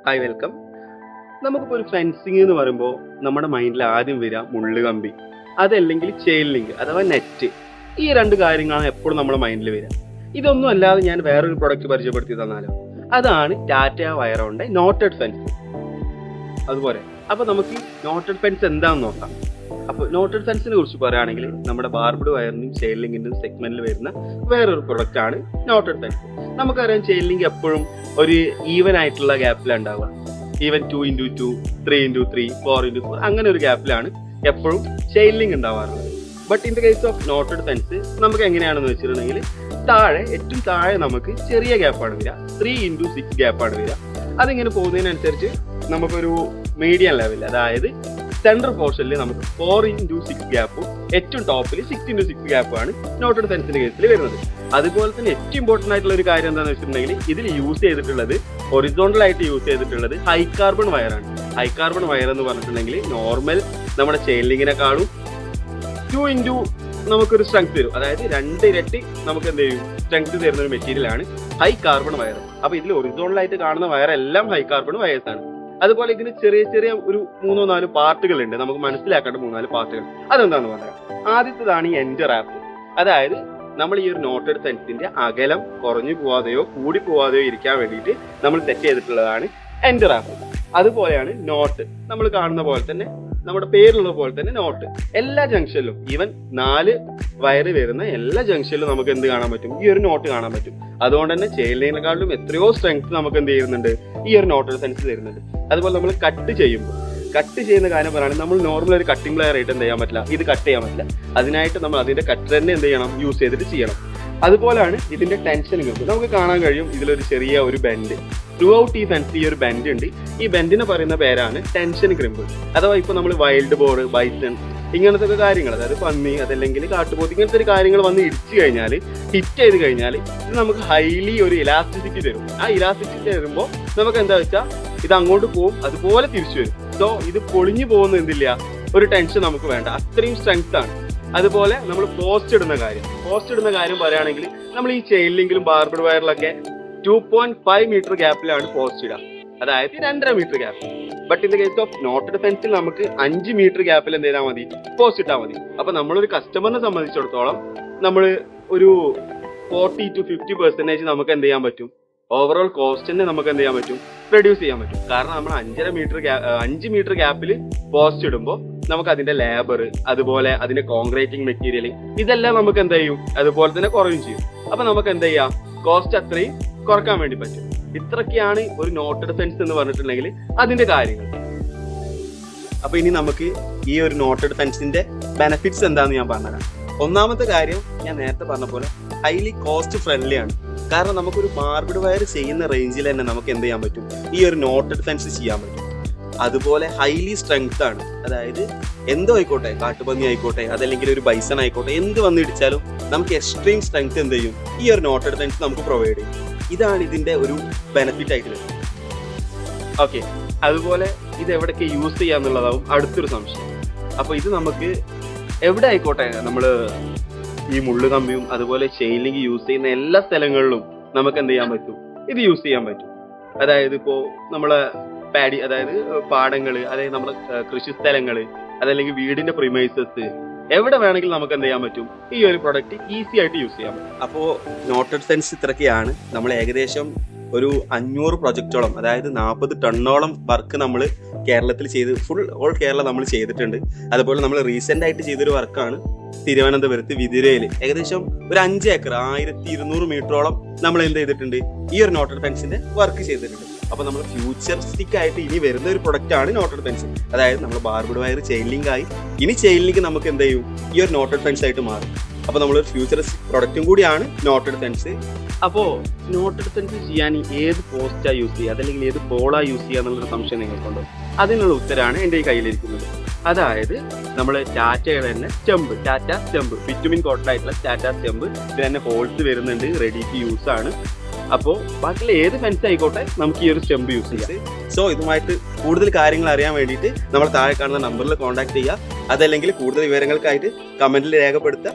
Hi welcome. നമുക്കിപ്പോൾ ഒരു fencing എന്ന് പറയുമ്പോൾ നമ്മുടെ മൈൻഡിൽ ആദ്യം വരിക മുള്ള് കമ്പി, അതല്ലെങ്കിൽ ചെയിൻ ലിങ്ക് അഥവാ നെറ്റ്. ഈ രണ്ട് കാര്യങ്ങളാണ് എപ്പോഴും നമ്മുടെ മൈൻഡിൽ വരിക. ഇതൊന്നും അല്ലാതെ ഞാൻ വേറൊരു പ്രൊഡക്റ്റ് പരിചയപ്പെടുത്തി തന്നാലോ? അതാണ് ടാറ്റ വയറോണിന്റെ നോട്ടഡ് ഫെൻസ്. അതുപോലെ അപ്പോൾ നമുക്ക് നോട്ടഡ് ഫെൻസ് എന്താണെന്ന് നോക്കാം. അപ്പോൾ നോട്ടഡ് ഫെൻസിനെ കുറിച്ച് പറയുകയാണെങ്കിൽ നമ്മുടെ ബാർബഡ് വയറിന്റെയും ചെയിൻ ലിങ്കിന്റെയും സെഗ്മെന്റിൽ വരുന്ന വേറൊരു പ്രൊഡക്റ്റ് ആണ് നോട്ടഡ് ഫെൻസ്. നമുക്കറിയാം ചെയിൻ ലിങ്ക് എപ്പോഴും ഒരു ഈവൻ ആയിട്ടുള്ള ഗ്യാപ്പിലാണ് ഉണ്ടാവുക. ഈവൻ 2x2, 3x3, 4x4 അങ്ങനെ ഒരു ഗ്യാപ്പിലാണ് എപ്പോഴും ചെയിൻ ലിങ്ക് ഉണ്ടാവാറുള്ളത്. But in the case of knotted fence നമുക്ക് എങ്ങനെയാണെന്ന് വെച്ചിട്ടുണ്ടെങ്കിൽ ഏറ്റവും താഴെ നമുക്ക് ചെറിയ ഗ്യാപ്പാണ് വരിക, 3x6 ഗ്യാപ്പാണ് വരിക. അതിങ്ങനെ പോകുന്നതിനനുസരിച്ച് നമുക്കൊരു മീഡിയം ലെവൽ, അതായത് സെൻട്രൽ പോർഷനിൽ നമുക്ക് 4x6 ഗ്യാപ്പും ഏറ്റവും ടോപ്പിൽ 6x6 ഗ്യാപ്പാണ് നോട്ടഡ് ഫെൻസിന്റെ കേസിൽ വരുന്നത്. അതുപോലെ തന്നെ ഏറ്റവും ഇമ്പോർട്ടന്റ് ആയിട്ടുള്ള ഒരു കാര്യം എന്താണെന്ന് വെച്ചിട്ടുണ്ടെങ്കിൽ ഇതിൽ യൂസ് ചെയ്തിട്ടുള്ളത് ഒറിസോണ്ടൽ ആയിട്ട് യൂസ് ചെയ്തിട്ടുള്ളത് ഹൈ കാർബൺ വയറാണ്. ഹൈ കാർബൺ വയർ എന്ന് പറഞ്ഞിട്ടുണ്ടെങ്കിൽ നോർമൽ നമ്മുടെ ചെയിൻ ലിങ്കിനെക്കാളും 2x നമുക്കൊരു സ്ട്രെങ്ത് തരും, അതായത് 2 ഇരട്ടി നമുക്ക് എന്ത് ചെയ്യും സ്ട്രെങ്ത് തരുന്ന ഒരു മെറ്റീരിയൽ ആണ് ഹൈ കാർബൺ വയർ. അപ്പൊ ഇതിൽ ഒറിസോണ്ടൽ ആയിട്ട് കാണുന്ന വയർ എല്ലാം ഹൈ കാർബൺ വയേഴ്സ് ആണ്. അതുപോലെ ഇതിന് ചെറിയ ചെറിയ ഒരു 3-4 പാർട്ടുകൾ ഉണ്ട്, നമുക്ക് മനസ്സിലാക്കേണ്ട 3-4 പാർട്ടുകൾ. അതെന്താന്ന് പറയാം. ആദ്യത്തേതാണ് ഈ എൻഡ് റാപ്പ്. അതായത് നമ്മൾ ഈ ഒരു നോട്ടഡ് ഫെൻസിന്റെ അകലം കുറഞ്ഞു പോവാതെയോ കൂടി പോവാതെയോ ഇരിക്കാൻ വേണ്ടിയിട്ട് നമ്മൾ സെറ്റ് ചെയ്തിട്ടുള്ളതാണ് എൻഡ് റാപ്പ്. അതുപോലെയാണ് നോട്ട്. നമ്മൾ കാണുന്ന പോലെ തന്നെ നമ്മുടെ പേരുള്ള പോലെ തന്നെ നോട്ട് എല്ലാ ജംഗ്ഷനിലും, ഈവൻ 4 വയറ് വരുന്ന എല്ലാ ജംഗ്ഷനിലും നമുക്ക് എന്ത് കാണാൻ പറ്റും? ഈ ഒരു നോട്ട് കാണാൻ പറ്റും. അതുകൊണ്ട് തന്നെ ചെയിൻ ലൈനെക്കാളും എത്രയോ സ്ട്രെങ്ത് നമുക്ക് എന്ത് ചെയ്യുന്നുണ്ട്? ഈ ഒരു നോട്ടഡ് ഫെൻസ് തരുന്നുണ്ട്. അതുപോലെ നമ്മൾ കട്ട് ചെയ്യുന്ന കാര്യം പറയുകയാണെങ്കിൽ നമ്മൾ നോർമൽ ഒരു കട്ടിംഗ് പ്ലെയർ ആയിട്ട് എന്ത് ചെയ്യാൻ പറ്റില്ല, ഇത് കട്ട് ചെയ്യാൻ പറ്റില്ല. അതിനായിട്ട് നമ്മൾ അതിന്റെ കട്ടർ തന്നെ എന്ത് ചെയ്യണം? യൂസ് ചെയ്തിട്ട് ചെയ്യണം. അതുപോലെയാണ് ഇതിന്റെ ടെൻഷൻ ഗ്രൂപ്പ്. നമുക്ക് കാണാൻ കഴിയും ഇതിലൊരു ചെറിയ ഒരു ബെൻഡ് ത്രൂ ഔട്ട് ഈ ഫെൻസ്. ഈ ഒരു ബെൻഡ് ഉണ്ട്. ഈ ബെൻഡിന് പറയുന്ന പേരാണ് ടെൻഷൻ ക്രിമ്പ്. അഥവാ ഇപ്പൊ നമ്മൾ വൈൽഡ് ബോർ, ബൈസൺ ഇങ്ങനത്തെ ഒക്കെ കാര്യങ്ങൾ, അതായത് പന്നി അതല്ലെങ്കിൽ കാട്ടുപോത്ത് ഇങ്ങനത്തെ ഒരു കാര്യങ്ങൾ വന്ന് ഇടിച്ചു കഴിഞ്ഞാൽ, ഹിറ്റ് ചെയ്ത് കഴിഞ്ഞാൽ ഇത് നമുക്ക് ഹൈലി ഒരു ഇലാസ്റ്റിസിറ്റി തരും. ആ ഇലാസ്റ്റിസിറ്റി തരുമ്പോൾ നമുക്ക് എന്താ വെച്ചാൽ ഇത് അങ്ങോട്ട് പോകും, അതുപോലെ തിരിച്ചു വരും. സോ ഇത് പൊളിഞ്ഞു പോകുന്ന എന്തില്ല, ഒരു ടെൻഷൻ നമുക്ക് വേണ്ട, അത്രയും സ്ട്രെങ്ത് ആണ്. അതുപോലെ നമ്മൾ പോസ്റ്റ് ഇടുന്ന കാര്യം പറയുകയാണെങ്കിൽ നമ്മൾ ഈ ചെയിൻ ലിങ്കിലും ബാർബഡ് വയറിലൊക്കെ 2.5 മീറ്റർ ഗ്യാപ്പിലാണ് പോസ്റ്റ് ഇടുക, അതായത് 2.5 metre gap. But in the case of knotted ഫെൻസിൽ നമുക്ക് 5 മീറ്റർ ഗ്യാപ്പിൽ എന്ത് ചെയ്താൽ മതി? പോസ്റ്റ് ഇട്ടാൽ മതി. അപ്പൊ നമ്മളൊരു കസ്റ്റമറിനെ സംബന്ധിച്ചിടത്തോളം നമ്മൾ ഒരു 40-50% നമുക്ക് എന്ത് ചെയ്യാൻ പറ്റും? ഓവറോൾ കോസ്റ്റിനെ നമുക്ക് എന്ത് ചെയ്യാൻ പറ്റും? റെഡ്യൂസ് ചെയ്യാൻ പറ്റും. കാരണം നമ്മൾ 5 മീറ്റർ ഗ്യാപ്പിൽ പോസ്റ്റ് ഇടുമ്പോൾ നമുക്ക് അതിന്റെ ലേബർ, അതുപോലെ അതിന്റെ കോൺക്രീറ്റിംഗ് മെറ്റീരിയൽ, ഇതെല്ലാം നമുക്ക് എന്ത് ചെയ്യും? അതുപോലെ തന്നെ കുറയും ചെയ്യും. അപ്പൊ നമുക്ക് എന്ത് ചെയ്യാം? കോസ്റ്റ് അത്രയും കുറക്കാൻ വേണ്ടി പറ്റും. ഇത്രയൊക്കെയാണ് ഒരു നോട്ടഡ് ഫെൻസ് എന്ന് പറഞ്ഞിട്ടുണ്ടെങ്കിൽ അതിന്റെ കാര്യങ്ങൾ. അപ്പൊ ഇനി നമുക്ക് ഈ ഒരു നോട്ടഡ് ഫെൻസിന്റെ ബെനിഫിറ്റ്സ് എന്താന്ന് ഞാൻ പറഞ്ഞുതരാം. ഒന്നാമത്തെ കാര്യം ഞാൻ നേരത്തെ പറഞ്ഞ പോലെ ഹൈലി കോസ്റ്റ് ഫ്രണ്ട്ലി ആണ്. കാരണം നമുക്കൊരു ബാർബഡ് വയർ ചെയ്യുന്ന റേഞ്ചിൽ തന്നെ നമുക്ക് എന്ത് ചെയ്യാൻ പറ്റും? ഈ ഒരു നോട്ടഡ് ഫെൻസ് ചെയ്യാൻ പറ്റും. അതുപോലെ ഹൈലി സ്ട്രെങ്ത് ആണ്. അതായത് എന്തോ ആയിക്കോട്ടെ, കാട്ടുപന്നി ആയിക്കോട്ടെ അതല്ലെങ്കിൽ ഒരു ബൈസൺ ആയിക്കോട്ടെ, എന്ത് വന്നിടിച്ചാലും നമുക്ക് എക്സ്ട്രീം സ്ട്രെങ്ത് എന്ത് ചെയ്യും? ഈ ഒരു നോട്ടഡ് ഫെൻസ് നമുക്ക് പ്രൊവൈഡ് ചെയ്യും. ഇതാണ് ഇതിന്റെ ഒരു ബെനിഫിറ്റ് ആയിട്ട് വരുന്നത്. ഓക്കെ, അതുപോലെ ഇത് എവിടെയൊക്കെ യൂസ് ചെയ്യാന്നുള്ളതാവും അടുത്തൊരു സംശയം. അപ്പൊ ഇത് നമുക്ക് എവിടെ ആയിക്കോട്ടെ, നമ്മള് ഈ മുള്ളു കമ്പിയും അതുപോലെ ചെയിൻ ലിങ്ക് യൂസ് ചെയ്യുന്ന എല്ലാ സ്ഥലങ്ങളിലും നമുക്ക് എന്ത് ചെയ്യാൻ പറ്റും? ഇത് യൂസ് ചെയ്യാൻ പറ്റും. അതായത് ഇപ്പോ നമ്മളെ പാഡി, അതായത് പാടങ്ങള്, അതായത് നമ്മുടെ കൃഷി സ്ഥലങ്ങള്, അതല്ലെങ്കിൽ വീടിന്റെ പ്രിമൈസസ്, എവിടെ വേണമെങ്കിലും നമുക്ക് എന്ത് ചെയ്യാൻ പറ്റും? ഈ ഒരു പ്രൊഡക്റ്റ് ഈസി ആയിട്ട് യൂസ് ചെയ്യാൻ പറ്റും. അപ്പോൾ നോട്ടഡ് ഫെൻസ് ഇത്രയൊക്കെയാണ്. നമ്മൾ ഏകദേശം ഒരു 500 പ്രൊജക്റ്റോളം, അതായത് 40 ടണ്ണോളം വർക്ക് നമ്മൾ കേരളത്തിൽ ചെയ്ത് ഓൾ കേരള നമ്മൾ ചെയ്തിട്ടുണ്ട്. അതുപോലെ നമ്മൾ റീസെന്റ് ആയിട്ട് ചെയ്തൊരു വർക്കാണ് തിരുവനന്തപുരത്ത് വിതുരയിൽ. ഏകദേശം ഒരു 5 ഏക്കർ 1200 മീറ്ററോളം നമ്മൾ എന്ത് ചെയ്തിട്ടുണ്ട്? ഈ ഒരു നോട്ടഡ് ഫെൻസിന്റെ വർക്ക് ചെയ്തിട്ടുണ്ട്. അപ്പൊ നമ്മൾ ഫ്യൂച്ചറിസ്റ്റിക് ആയിട്ട് ഇനി വരുന്ന ഒരു പ്രൊഡക്റ്റ് ആണ് നോട്ടഡ് ഫെൻസ്. അതായത് നമ്മൾ ബാർബഡ് വയർ ചെയിൻ ലിങ്ക് ആയി, ഇനി ചെയിൻ ലിങ്ക് നമുക്ക് എന്ത് ചെയ്യും? ഈ ഒരു നോട്ടഡ് ഫെൻസ് ആയിട്ട് മാറും. അപ്പൊ നമ്മളൊരു ഫ്യൂച്ചറിസ്റ്റിക് പ്രൊഡക്റ്റും കൂടിയാണ് നോട്ടഡ് ഫെൻസ്. അപ്പോ നോട്ടഡ് ഫെൻസ് ചെയ്യാൻ ഏത് പോസ്റ്റാ യൂസ് ചെയ്യുക, അതല്ലെങ്കിൽ ഏത് പോളാ യൂസ് ചെയ്യുക എന്നുള്ളൊരു സംശയം നിങ്ങൾക്കുണ്ടോ? അതിനുള്ള ഉത്തരമാണ് എൻ്റെ ഈ കയ്യിലിരിക്കുന്നത്. അതായത് നമ്മൾ ടാറ്റയുടെ തന്നെ ടാറ്റ സ്റ്റെമ്പ്, വിറ്റമിൻ കോട്ടഡ് ആയിട്ടുള്ള ടാറ്റ സ്റ്റെമ്പ്. ഇത് തന്നെ ഹോൾസ് വരുന്നുണ്ട്, റെഡി ടു യൂസ് ആണ്. അപ്പോൾ ബാക്കിയുള്ള ഏത് ഫെൻസ് ആയിക്കോട്ടെ നമുക്ക് ഈ ഒരു സ്റ്റെമ്പ് യൂസ് ചെയ്യാം. സോ ഇതുമായിട്ട് കൂടുതൽ കാര്യങ്ങൾ അറിയാൻ വേണ്ടിയിട്ട് നമ്മൾ താഴെ കാണുന്ന നമ്പറിൽ കോൺടാക്ട് ചെയ്യുക. അതല്ലെങ്കിൽ കൂടുതൽ വിവരങ്ങൾക്കായിട്ട് കമന്റിൽ രേഖപ്പെടുത്തുക.